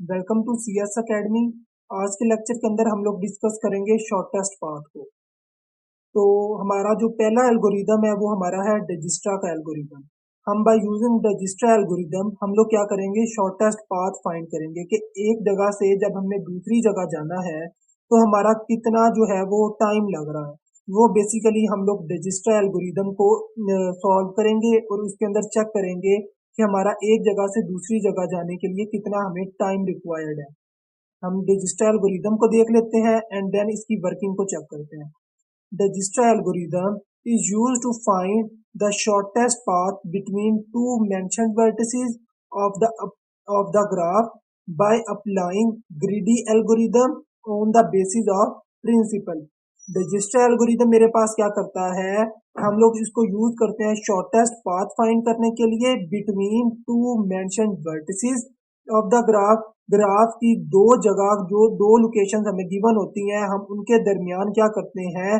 Welcome to CS academy. आज के lecture के अंदर हम लोग डिस्कस करेंगे शॉर्टेस्ट पाथ को। तो हमारा जो पहला एल्गोरिदम है वो हमारा है डिजिस्ट्रा का एल्गोरिदम। हम बाय यूजिंग डिजिस्ट्रा एल्गोरिदम हम लोग क्या करेंगे, शॉर्टेस्ट पाथ फाइंड करेंगे कि एक जगह से जब हमने दूसरी जगह जाना है तो हमारा कितना जो है वो टाइम लग रहा है। वो बेसिकली हम लोग डिजिस्ट्रा एल्गोरिदम को सॉल्व करेंगे और उसके अंदर चेक करेंगे कि हमारा एक जगह से दूसरी जगह जाने के लिए कितना हमें टाइम रिक्वायर्ड है। हम डिजिस्ट्रा एल्गोरिदम को देख लेते हैं एंड देन इसकी वर्किंग को चेक करते हैं। Dijkstra algorithm is used to find the shortest path between two mentioned vertices of the graph by applying greedy algorithm on the basis of principle. Dijkstra algorithm मेरे पास क्या करता है, हम लोग इसको यूज करते हैं शॉर्टेस्ट पाथ फाइंड करने के लिए between two mentioned vertices of the graph की दो जगह जो दो लोकेशन हमें गिवन होती हैं, हम उनके दरमियान क्या करते हैं,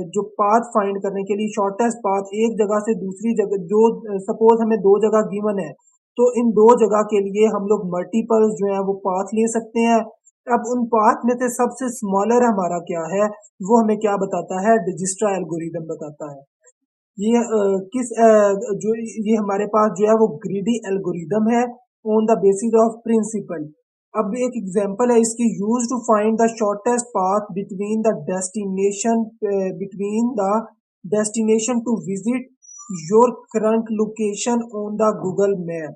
जो पाथ फाइंड करने के लिए शॉर्टेस्ट पाथ एक जगह से दूसरी जगह, जो सपोज हमें दो जगह गिवन है तो इन दो जगह के लिए हम लोग मल्टीपल्स जो है वो पाथ ले सकते हैं। अब उन पाथ में से सबसे स्मॉलर हमारा क्या है, वो हमें क्या बताता है, डिजिस्ट्रा एल्गोरिदम बताता है। ये जो ये हमारे पास जो है वो ग्रीडी एल्गोरिदम है on the basis of principle. अब एक एग्जांपल है इसकी, use to find the shortest path between the destination to visit your current location on the Google map.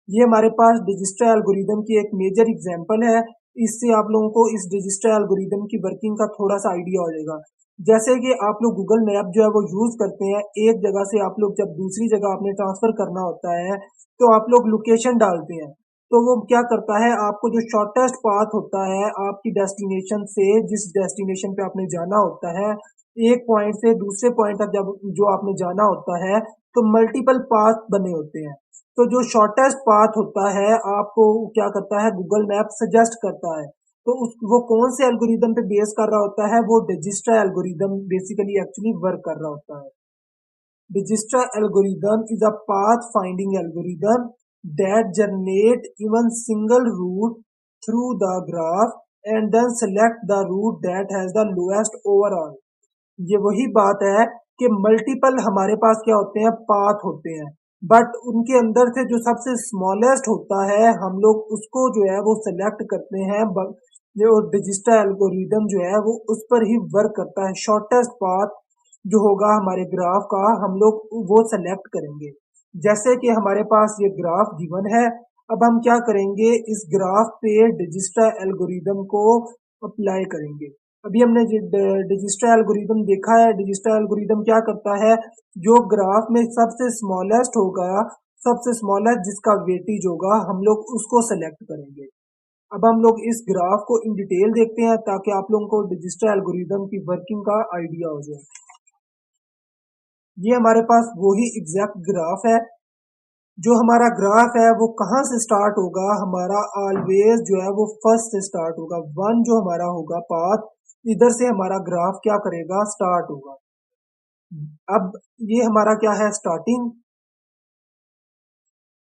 ये हमारे पास डिजिस्ट्रा एल्गोरिदम की एक मेजर एग्जांपल है। इससे आप लोगों को इस डिजिस्ट्रा एल्गोरिदम की वर्किंग का थोड़ा सा आइडिया हो जाएगा। जैसे कि आप लोग गूगल मैप जो है वो यूज करते हैं, एक जगह से आप लोग जब दूसरी जगह आपने ट्रांसफर करना होता है तो आप लोग लोकेशन डालते हैं। तो वो क्या करता है, आपको जो शॉर्टेस्ट पाथ होता है आपकी डेस्टिनेशन से, जिस डेस्टिनेशन पे आपने जाना होता है, एक पॉइंट से दूसरे पॉइंट तक जब जो आपने जाना होता है तो मल्टीपल पाथ बने होते हैं। तो जो शॉर्टेस्ट पाथ होता है आपको क्या करता है, गूगल मैप सजेस्ट करता है। तो उस वो कौन से एल्गोरिदम पे बेस कर रहा होता है, वो डिजिस्ट्रा एल्गोरिदम बेसिकली एक्चुअली वर्क कर रहा होता है। Dijkstra algorithm is a path-finding algorithm that generate even single route through the graph and then select the route that has the lowest overall। ये वही बात है कि मल्टीपल हमारे पास क्या होते हैं, पाथ होते हैं, बट उनके अंदर से जो सबसे स्मॉलेस्ट होता है हम लोग उसको जो है वो सिलेक्ट करते हैं। जो डिजिस्ट्रा एल्गोरिदम जो है वो उस पर ही वर्क करता है। शॉर्टेस्ट पाथ जो होगा हमारे ग्राफ का हम लोग वो सेलेक्ट करेंगे। जैसे कि हमारे पास ये ग्राफ गिवन है, अब हम क्या करेंगे, इस ग्राफ पे डिजिस्ट्रा एल्गोरिदम को अप्लाई करेंगे। अभी हमने डिजिस्ट्रा एल्गोरिदम देखा है। डिजिस्ट्रा एल्गोरिदम क्या करता है, जो ग्राफ में सबसे स्मॉलेस्ट होगा, सबसे स्मॉलेस्ट जिसका वेटेज होगा, हम लोग उसको सेलेक्ट करेंगे। अब हम लोग इस ग्राफ को इन डिटेल देखते हैं ताकि आप लोगों को डिजिस्ट्रा एल्गोरिदम की वर्किंग का आइडिया हो जाए। ये हमारे पास वही एग्जैक्ट ग्राफ है। जो हमारा ग्राफ है वो कहाँ से स्टार्ट होगा, हमारा ऑलवेज जो है वो फर्स्ट से स्टार्ट होगा। वन जो हमारा होगा पाथ, इधर से हमारा ग्राफ क्या करेगा, स्टार्ट होगा। अब ये हमारा क्या है, स्टार्टिंग।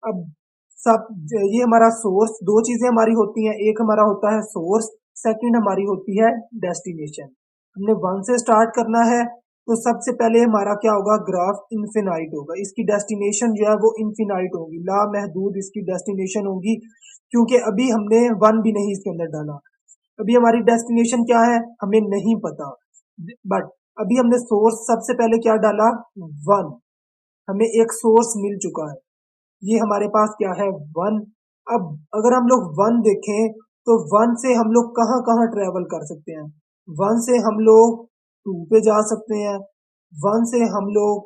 अब सब ये हमारा सोर्स, दो चीजें हमारी होती हैं, एक हमारा होता है सोर्स, सेकंड हमारी होती है डेस्टिनेशन। हमने वन से स्टार्ट करना है तो सबसे पहले हमारा क्या होगा, ग्राफ इन्फिनाइट होगा, इसकी डेस्टिनेशन जो है वो इन्फिनाइट होगी, लामहदूद इसकी डेस्टिनेशन होगी, क्योंकि अभी हमने वन भी नहीं इसके अंदर डाला। अभी हमारी डेस्टिनेशन क्या है हमें नहीं पता, बट अभी हमने सोर्स सबसे पहले क्या डाला, वन। हमें एक सोर्स मिल चुका है, ये हमारे पास क्या है, वन। अब अगर हम लोग वन देखें तो वन से हम लोग कहाँ कहाँ ट्रेवल कर सकते हैं। वन से हम लोग टू पे जा सकते हैं, वन से हम लोग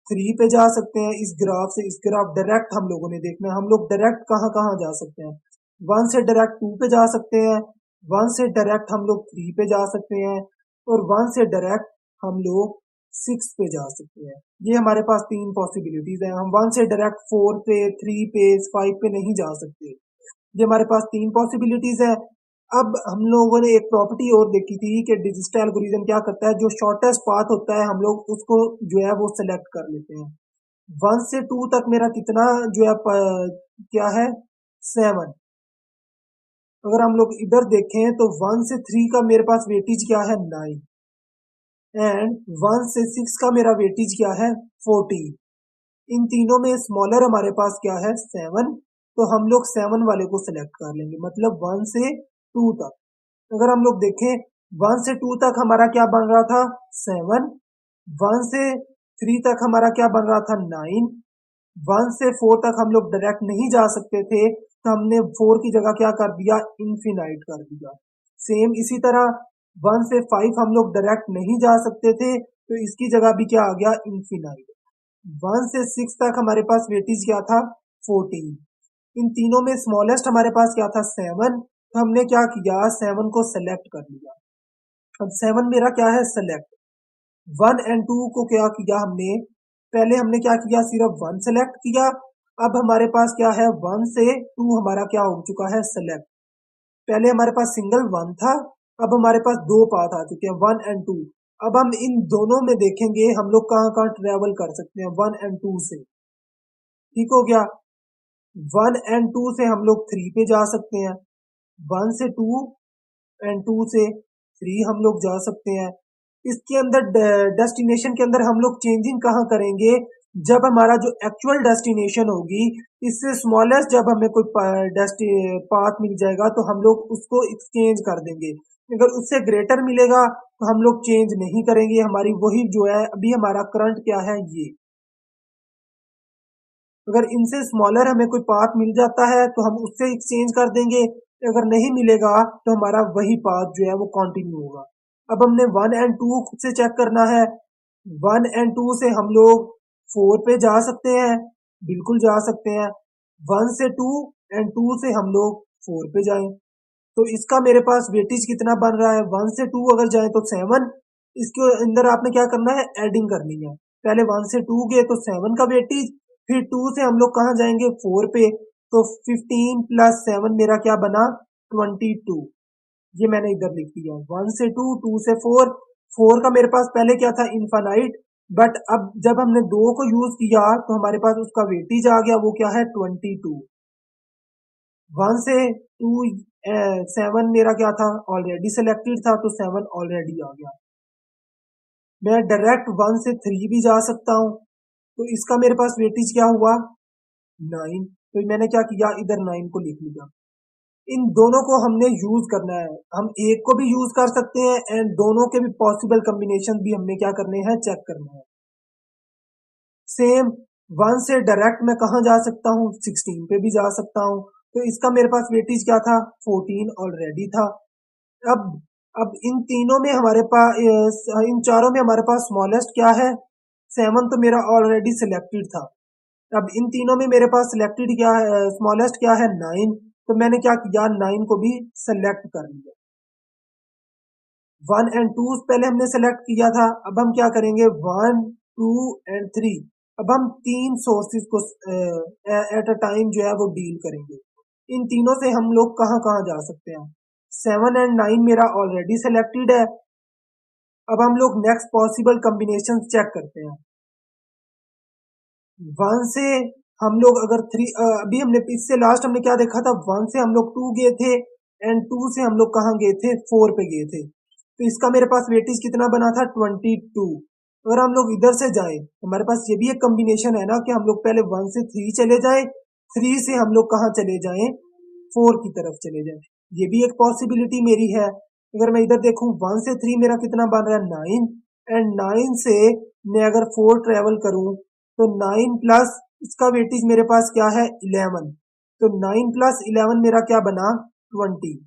थ्री पे जा सकते हैं। इस ग्राफ से, इस ग्राफ डायरेक्ट हम लोगों ने देखना है, हम लोग डायरेक्ट कहाँ कहाँ जा सकते हैं। वन से डायरेक्ट टू पे जा सकते हैं, वन से डायरेक्ट हम लोग थ्री पे जा सकते हैं, और वन से डायरेक्ट हम लोग सिक्स पे जा सकते हैं। ये हमारे पास तीन पॉसिबिलिटीज हैं। हम वन से डायरेक्ट फोर पे, थ्री पे, फाइव पे नहीं जा सकते। ये हमारे पास तीन पॉसिबिलिटीज है। अब हम लोगों ने एक प्रॉपर्टी और देखी थी कि डिजिटल एल्गोरिथम क्या करता है, जो शॉर्टेस्ट पाथ होता है हम लोग उसको जो है वो सिलेक्ट कर लेते हैं। वन से टू तक मेरा कितना जो है क्या है, सेवन। अगर हम लोग इधर देखें तो 1 से 3 का मेरे पास वेटेज क्या है 9 एंड 1 से 6 का मेरा वेटेज क्या है 14। इन तीनों में स्मॉलर हमारे पास क्या है 7, तो हम लोग 7 वाले को सिलेक्ट कर लेंगे, मतलब 1 से 2 तक। अगर हम लोग देखें 1 से 2 तक हमारा क्या बन रहा था 7, 1 से 3 तक हमारा क्या बन रहा था 9, 1 से 4 तक हम लोग डायरेक्ट नहीं जा सकते थे, तो हमने 4 की जगह क्या कर दिया इन्फिनाइट कर दिया। सेम इसी तरह 1 से 5 हम लोग डायरेक्ट नहीं जा सकते थे, तो इसकी जगह भी क्या आ गया इन्फिनाइट। 1 से 6 तक हमारे पास वेटेज क्या था 14। इन तीनों में स्मॉलेस्ट हमारे पास क्या था 7, तो हमने क्या किया 7 को सेलेक्ट कर लिया। अब 7 मेरा क्या है सेलेक्ट। 1 एंड 2 को क्या किया हमने, पहले हमने क्या किया सिर्फ 1 सेलेक्ट किया। अब हमारे पास क्या है 1 से 2 हमारा क्या हो चुका है सेलेक्ट। पहले हमारे पास सिंगल 1 था, अब हमारे पास दो पाथ आ चुके हैं 1 एंड 2। अब हम इन दोनों में देखेंगे हम लोग कहाँ कहाँ ट्रेवल कर सकते हैं 1 एंड 2 से। ठीक हो गया। 1 एंड 2 से हम लोग 3 पे जा सकते हैं, 1 से 2 एंड 2 से 3 हम लोग जा सकते हैं। इसके अंदर डेस्टिनेशन के अंदर हम लोग चेंजिंग कहाँ करेंगे, जब हमारा जो एक्चुअल डेस्टिनेशन होगी इससे स्मॉलेस्ट जब हमें कोई पाथ मिल जाएगा तो हम लोग उसको एक्सचेंज कर देंगे। अगर उससे ग्रेटर मिलेगा तो हम लोग चेंज नहीं करेंगे, हमारी वही जो है अभी हमारा करंट क्या है ये। अगर इनसे स्मॉलर हमें कोई पाथ मिल जाता है तो हम उससे एक्सचेंज कर देंगे, अगर नहीं मिलेगा तो हमारा वही पाथ जो है वो कंटिन्यू होगा। अब हमने 1 एंड 2 खुद से चेक करना है। 1 एंड 2 से हम लोग 4 पे जा सकते हैं, बिल्कुल जा सकते हैं। 1 से 2 एंड 2 से हम लोग 4 पे जाएं, तो इसका मेरे पास वेटेज कितना बन रहा है 1 से 2 अगर जाए तो 7। इसके अंदर आपने क्या करना है एडिंग करनी है। पहले 1 से 2 गए तो 7 का वेटेज, फिर 2 से हम लोग कहाँ जाएंगे 4 पे, तो 15 प्लस 7 मेरा क्या बना 22। ये मैंने इधर लिख दिया 1 से 2, 2 से 4। 4 का मेरे पास पहले क्या था इनफाइनाइट, बट अब जब हमने 2 को यूज किया तो हमारे पास उसका वेटेज आ गया, वो क्या है 22। 1 से 2 7 मेरा क्या था ऑलरेडी सिलेक्टेड था, तो 7 ऑलरेडी आ गया। मैं डायरेक्ट 1 से 3 भी जा सकता हूँ, तो इसका मेरे पास वेटेज क्या हुआ 9, तो मैंने क्या किया इधर 9 को लिख लिया। इन दोनों को हमने यूज करना है, हम एक को भी यूज कर सकते हैं एंड दोनों के भी पॉसिबल कॉम्बिनेशन भी हमने क्या करने हैं चेक करना है। सेम 1 से डायरेक्ट मैं कहाँ जा सकता हूँ 16 पे भी जा सकता हूँ, तो इसका मेरे पास वेटेज क्या था 14 ऑलरेडी था। अब अब इन तीनों में हमारे पास इन चारों में हमारे पास स्मॉलेस्ट क्या है 7, तो मेरा ऑलरेडी सिलेक्टेड था। अब इन तीनों में मेरे पास सिलेक्टेड क्या है स्मॉलेस्ट क्या है 9, तो मैंने क्या किया 9 को भी सेलेक्ट कर लिया। 1 एंड 2 पहले हमने सेलेक्ट किया था, अब हम क्या करेंगे 1, 2 एंड 3। अब हम तीन सोर्सेज को एट अ टाइम जो है वो डील करेंगे। इन तीनों से हम लोग कहाँ कहाँ जा सकते हैं। 7 एंड 9 मेरा ऑलरेडी सेलेक्टेड है। अब हम लोग नेक्स्ट पॉसिबल कॉम्बिनेशन चेक करते हैं। 1 से हम लोग अगर 3, अभी हमने इससे लास्ट हमने क्या देखा था 1 से हम लोग 2 गए थे एंड 2 से हम लोग कहाँ गए थे 4 पे गए थे, तो इसका मेरे पास वेटेज कितना बना था 22। अगर हम लोग इधर से जाएं हमारे पास ये भी एक कॉम्बिनेशन है ना कि हम लोग पहले 1 से 3 चले जाएं, 3 से हम लोग कहाँ चले जाएं 4 की तरफ चले जाएं, ये भी एक पॉसिबिलिटी मेरी है। अगर मैं इधर देखूं 1 से 3 मेरा कितना बन रहा है 9 एंड 9 से मैं अगर 4 ट्रेवल करूं तो 9 प्लस इसका वेटेज मेरे पास क्या है 11, तो 9 प्लस 11 मेरा क्या बना 20।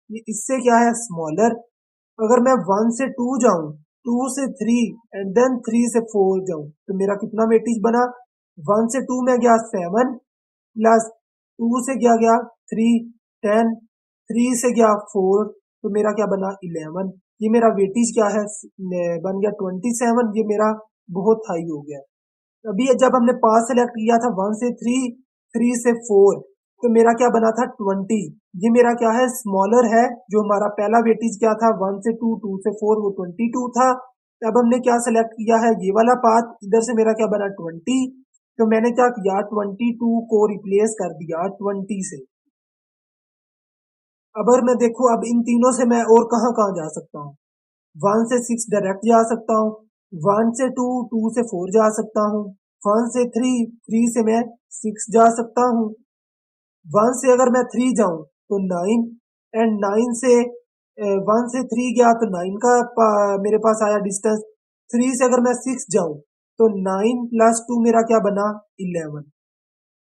ये इससे क्या है स्मॉलर। अगर मैं 1 से 2 जाऊं, 2 से 3 एंड देन 3 से 4 जाऊं, तो मेरा कितना वेटेज बना 1 से 2 में गया 7 प्लस 2 से क्या गया 3 10, 3 से गया 4, तो मेरा क्या बना 11। ये मेरा वेटेज क्या है बन गया 27। ये मेरा बहुत हाई हो गया। अभी जब हमने पास सेलेक्ट किया था 1 से 3, 3 से 4, तो मेरा क्या बना था 20। ये मेरा क्या है स्मॉलर है। जो हमारा पहला वेटेज क्या था 1 से 2, 2 से 4, वो 22 था। अब हमने क्या सेलेक्ट किया है ये वाला पाथ, इधर से मेरा क्या बना 20, तो मैंने क्या किया 22 को रिप्लेस कर दिया 20 से। अगर मैं देखूं अब इन तीनों से मैं और कहाँ कहाँ जा सकता हूँ। 1 से 6 डायरेक्ट जा सकता हूँ। 1 से 2, 2 से 4 जा सकता हूँ। 1 से 3, 3 से मैं 6 जा सकता हूँ। 1 से अगर मैं 3 जाऊं तो 9, एंड 1 से 3 गया तो 9 का मेरे पास आया डिस्टेंस। 3 से अगर मैं 6 जाऊं तो 9 + 2 मेरा क्या बना, 11।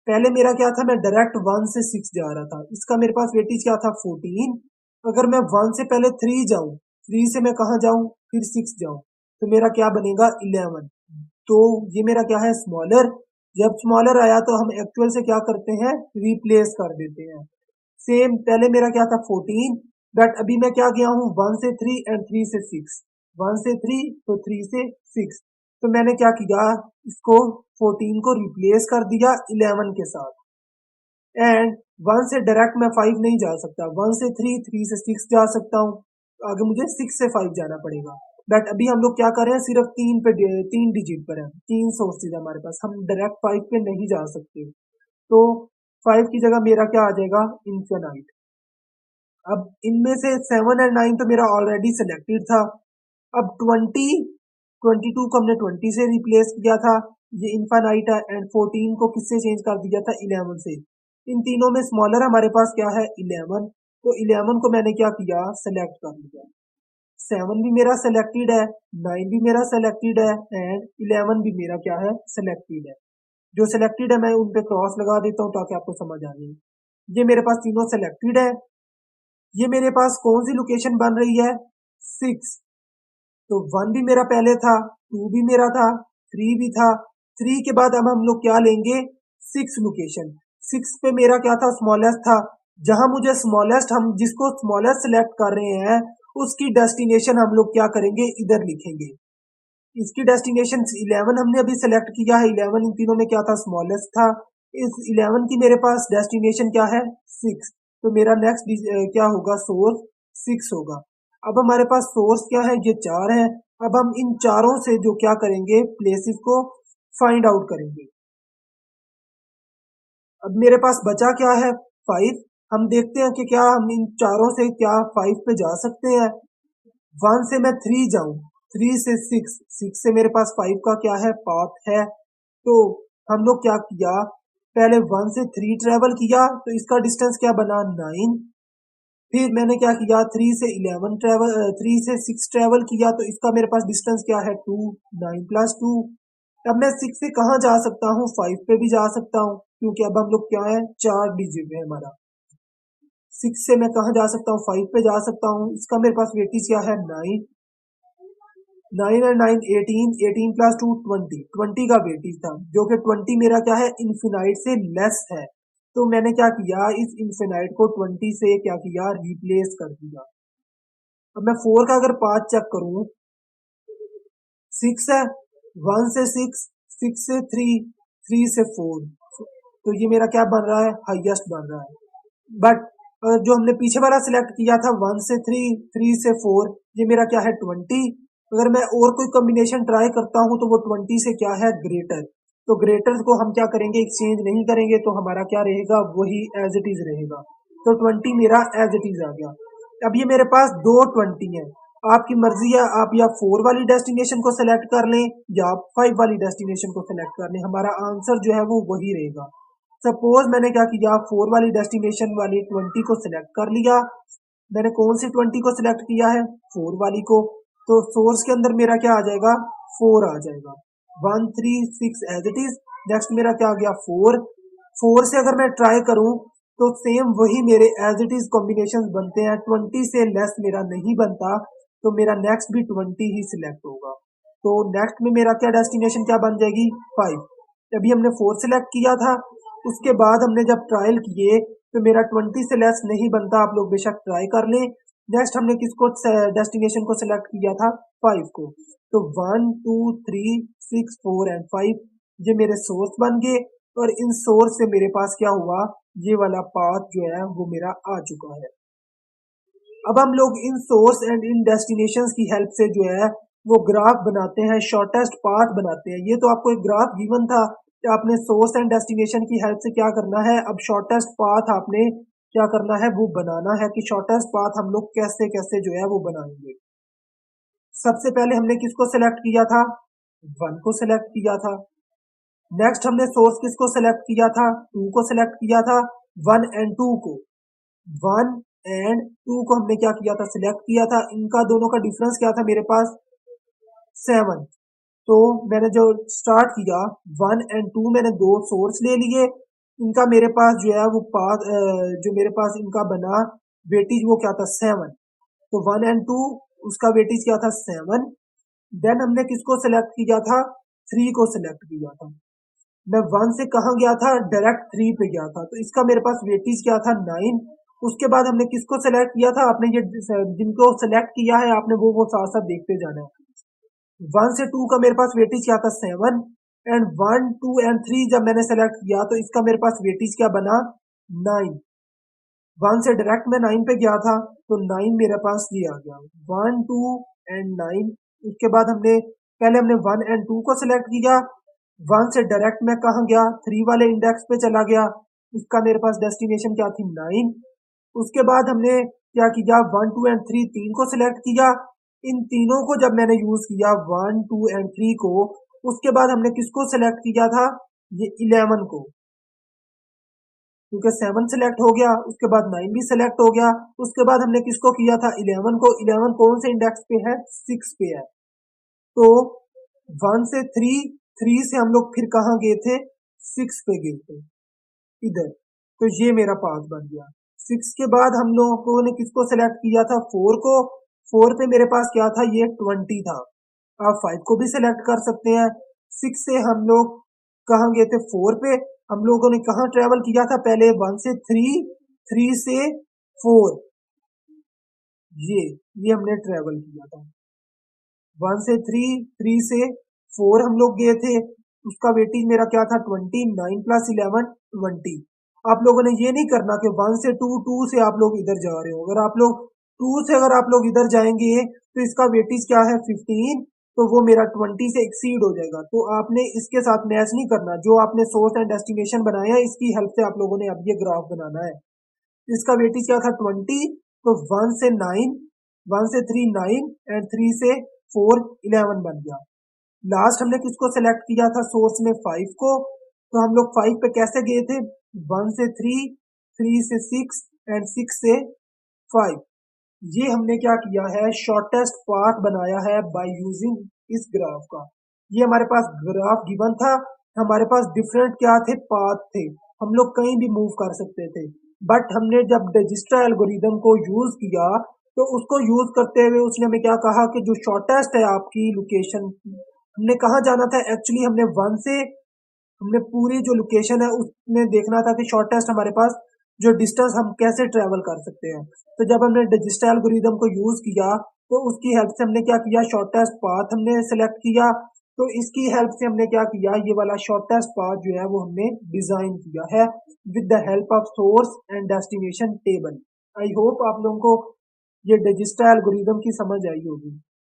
पहले मेरा क्या था, मैं डायरेक्ट 1 से 6 जा रहा था, इसका मेरे पास वेटेज क्या था, 14। अगर मैं 1 से पहले 3 जाऊं, 3 से मैं कहाँ जाऊं, फिर 6 जाऊं, तो मेरा क्या बनेगा, 11। तो ये मेरा क्या है, स्मॉलर। जब स्मॉलर आया तो हम एक्चुअल से क्या करते हैं, रिप्लेस कर देते हैं। सेम पहले मेरा क्या था, 14, बट अभी मैं क्या गया हूँ, 1 से 3 एंड 3 से 6। 1 से 3 तो 3 से 6, तो मैंने क्या किया, इसको 14 को रिप्लेस कर दिया 11 के साथ। एंड 1 से डायरेक्ट मैं 5 नहीं जा सकता, 1 से 3, 3 से 6 जा सकता हूँ। आगे मुझे 6 से 5 जाना पड़ेगा। बट अभी हम लोग क्या कर रहे हैं, सिर्फ 3 डिजिट पर है, 3 सोर्सेज हमारे पास, हम डायरेक्ट 5 पे नहीं जा सकते। तो 5 की जगह मेरा क्या आ जाएगा, इन्फिनाइट। अब इनमें से 7 और 9 तो मेरा ऑलरेडी सिलेक्टेड था। अब 22 को हमने 20 से रिप्लेस किया था, ये इनफाइनाइट है। एंड 14 को किससे चेंज कर दिया था, 11 से। इन तीनों में स्मॉलर हमारे पास क्या है, 11। तो 11 को मैंने क्या किया, सेलेक्ट कर लिया। 7 भी मेरा सेलेक्टेड है, 9 भी मेरा सेलेक्टेड है, एंड 11 भी मेरा क्या है, सेलेक्टेड है। जो सिलेक्टेड है मैं उन पे क्रॉस लगा देता हूँ ताकि आपको समझ आ जाए। ये मेरे पास तीनों सेलेक्टेड है। ये मेरे पास कौन सी लोकेशन बन रही है, 6। तो 1 भी मेरा पहले था, 2 भी मेरा था, 3 भी था। 3 के बाद अब हम लोग क्या लेंगे, 6 लोकेशन। 6 पे मेरा क्या था, स्मॉलेस्ट था। जहां मुझे स्मॉलेस्ट, हम जिसको स्मॉलेस्ट सिलेक्ट कर रहे हैं उसकी डेस्टिनेशन हम लोग क्या करेंगे, इधर लिखेंगे। इसकी डेस्टिनेशन 11 हमने अभी सेलेक्ट किया है, 11 इन तीनों में क्या था, स्मॉलेस्ट था। इस 11 की मेरे पास डेस्टिनेशन क्या है, 6। तो मेरा नेक्स्ट क्या होगा, सोर्स 6 होगा। अब हमारे पास सोर्स क्या है, ये 4 है। अब हम इन चारों से जो क्या करेंगे, प्लेसेस को फाइंड आउट करेंगे। अब मेरे पास बचा क्या है, 5। हम देखते हैं कि क्या हम इन चारों से क्या 5 पे जा सकते हैं। 1 से मैं 3 जाऊं, 3 से 6, 6 से मेरे पास 5 का क्या है, पाथ है। तो हम लोग क्या किया, पहले 1 से 3 ट्रेवल किया तो इसका डिस्टेंस क्या बना, 9। फिर मैंने क्या किया, 3 से 6 ट्रेवल किया तो इसका मेरे पास डिस्टेंस क्या है, 2। 9 + 2। अब मैं 6 से कहाँ जा सकता हूँ, 5 पे भी जा सकता हूँ, क्योंकि अब हम लोग क्या है, 4 डिजिट है हमारा। 6 से मैं कहाँ जा सकता हूँ, 5 पे जा सकता हूँ। इसका मेरे पास वेटेज क्या है, 9। 9 और 9 18, 18 + 2 20, 20 का वेटेज था, जो कि 20 मेरा क्या है, इन्फिनाइट से लेस है। तो मैंने क्या किया, इस इन्फिनाइट को 20 से क्या किया, रिप्लेस कर दिया। अब मैं 4 का अगर पाथ चेक करूं, 6 है, 1 से 6, 6 से 3, 3 से 4, तो ये मेरा क्या बन रहा है, हाईएस्ट बन रहा है। बट जो हमने पीछे वाला सिलेक्ट किया था, 1 से 3, 3 से 4, ये मेरा क्या है, 20। अगर मैं और कोई कॉम्बिनेशन ट्राई करता हूं तो वो 20 से क्या है, ग्रेटर। तो ग्रेटर को हम क्या करेंगे, एक्सचेंज नहीं करेंगे, तो हमारा क्या रहेगा, वही एज इट इज रहेगा। तो 20 मेरा एज इट इज आ गया। अब ये मेरे पास दो 20 है। आपकी मर्जी है, आप या 4 वाली डेस्टिनेशन को सिलेक्ट कर लें या आप 5 वाली डेस्टिनेशन को सिलेक्ट कर लें, हमारा आंसर जो है वो वही रहेगा। सपोज मैंने क्या किया, 4 वाली डेस्टिनेशन वाली 20 को सिलेक्ट कर लिया। मैंने कौन सी 20 को सिलेक्ट किया है, 4 वाली को। तो सोर्स के अंदर मेरा क्या आ जाएगा, 4 आ जाएगा। 1 3 6 एज इट इज। नेक्स्ट मेरा क्या आ गया, 4। 4 से अगर मैं ट्राई करूं तो सेम वही मेरे एज इट इज कॉम्बिनेशन बनते हैं, 20 से लेस मेरा नहीं बनता। तो मेरा नेक्स्ट भी 20 ही सिलेक्ट होगा। तो नेक्स्ट में मेरा क्या डेस्टिनेशन क्या बन जाएगी, 5। अभी हमने 4 सिलेक्ट किया था, उसके बाद हमने जब ट्रायल किए तो मेरा 20 से लेस नहीं बनता, आप लोग बेशक ट्राई कर लें। नेक्स्ट हमने किसको डेस्टिनेशन को सिलेक्ट किया था, 5 को। तो 1 2 3 6 4 एंड 5 ये मेरे सोर्स बन गए। और इन सोर्स से मेरे पास क्या हुआ, ये वाला पाथ जो है वो मेरा आ चुका है। अब हम लोग इन सोर्स एंड इन डेस्टिनेशंस की हेल्प से जो है वो ग्राफ बनाते हैं, शॉर्टेस्ट पाथ बनाते हैं। ये तो आपको एक ग्राफ गिवन था कि आपने सोर्स एंड डेस्टिनेशन की हेल्प से क्या करना है, अब शॉर्टेस्ट पाथ आपने क्या करना है, वो बनाना है कि शॉर्टेस्ट पाथ हम लोग कैसे कैसे जो है वो बनाएंगे। सबसे पहले हमने किसको सिलेक्ट किया था, 1 को सिलेक्ट किया था। नेक्स्ट हमने सोर्स किसको सिलेक्ट किया था, 2 को सिलेक्ट किया था। 1 एंड 2 को, 1 एंड 2 को हमने क्या किया था, सिलेक्ट किया था। इनका दोनों का डिफरेंस क्या था मेरे पास, 7। तो मैंने जो स्टार्ट किया 1 एंड 2, मैंने दो सोर्स ले लिए। इनका मेरे पास जो है वो पाथ जो मेरे पास इनका बना वेटेज वो क्या था, 7। तो 1 एंड 2 उसका वेटेज क्या था, 7। देन हमने किसको सिलेक्ट किया था, 3 को सिलेक्ट किया था। मैं 1 से कहाँ गया था, डायरेक्ट 3 पे गया था, तो इसका मेरे पास वेटेज क्या था, 9। उसके बाद हमने किसको सिलेक्ट किया था, आपने ये जिनको सिलेक्ट किया है आपने वो साथ साथ देखते जाना है। 1 से 2 का मेरे पास वेटेज क्या था, 7। एंड 1 2 एंड 3 जब मैंने सेलेक्ट किया तो इसका मेरे पास वेटेज क्या बना, 9। 1 से डायरेक्ट मैं 9 पे गया था, तो 9 मेरे पास ये आ गया, 1 2 एंड 9। उसके बाद हमने 1 एंड 2 को सिलेक्ट किया। 1 से डायरेक्ट मैं कहाँ गया, 3 वाले इंडेक्स पे चला गया। इसका मेरे पास डेस्टिनेशन क्या थी, 9। उसके बाद हमने क्या किया, 1 2 एंड 3 तीन को सिलेक्ट किया। इन तीनों को जब मैंने यूज किया 1 2 एंड 3 को, उसके बाद हमने किसको सिलेक्ट किया था, ये 11 को, क्योंकि 7 सिलेक्ट हो गया। उसके बाद 9 भी सिलेक्ट हो गया। उसके बाद हमने किसको किया था, 11 को। 11 कौन से इंडेक्स पे है, 6 पे है। तो 1 से 3, 3 से हम लोग फिर कहाँ गए थे, 6 पे गए थे इधर। तो ये मेरा पाथ बन गया। 6 के बाद हम लोगों ने किसको सिलेक्ट किया था, 4 को। 4 पे मेरे पास क्या था, ये 20 था। आप 5 को भी सिलेक्ट कर सकते हैं। 6 से हम लोग कहाँ गए थे, 4 पे। हम लोगों ने कहाँ ट्रेवल किया था, पहले 1 से 3, 3 से 4, ये हमने ट्रेवल किया था। 1 से 3, 3 से 4 हम लोग गए थे। उसका वेटेज मेरा क्या था, 20। 9 प्लस 11 20। आप लोगों ने ये नहीं करना कि 1 से 2, 2 से आप लोग इधर जा रहे हो। अगर आप लोग 2 से अगर आप लोग इधर जाएंगे तो इसका वेटेज क्या है, 15। तो वो मेरा 20 से एक्सीड हो जाएगा। तो आपने इसके साथ मैच नहीं करना। जो आपने सोर्स एंड डेस्टिनेशन बनाया है इसकी हेल्प से आप लोगों ने अब ये ग्राफ बनाना है। इसका वेटेज क्या था, 20। तो 1 से 9, 1 से 3 9 एंड 3 से 4 11 बन गया। लास्ट हमने किसको सेलेक्ट किया था, सोर्स में 5 को। तो हम लोग 5 पे कैसे गए थे, 1 से 3, 3 से 6 एंड 6 से 5। ये हमने क्या किया है, शॉर्टेस्ट पाथ बनाया है बाय यूजिंग इस ग्राफ का। ये हमारे पास ग्राफ गिवन था। हमारे पास डिफरेंट क्या थे, पाथ थे। हम लोग कहीं भी मूव कर सकते थे। बट हमने जब डिजिस्ट्रा एल्गोरिदम को यूज किया तो उसको यूज करते हुए उसने हमें क्या कहा कि जो शॉर्टेस्ट है आपकी लोकेशन, हमने कहाँ जाना था, एक्चुअली हमने पूरी जो लोकेशन है उसमें देखना था कि शॉर्टेस्ट हमारे पास जो डिस्टेंस हम कैसे ट्रेवल कर सकते हैं। तो जब हमने डिजिस्ट्रा एल्गोरिदम को यूज किया तो उसकी हेल्प से हमने क्या किया, शॉर्टेस्ट पाथ हमने सेलेक्ट किया। तो इसकी हेल्प से हमने क्या किया, ये वाला शॉर्टेस्ट पाथ जो है वो हमने डिजाइन किया है with the help of source and destination table. I hope आप लोगों को ये डिजिस्ट्रा एल्गोरिदम की समझ आई होगी।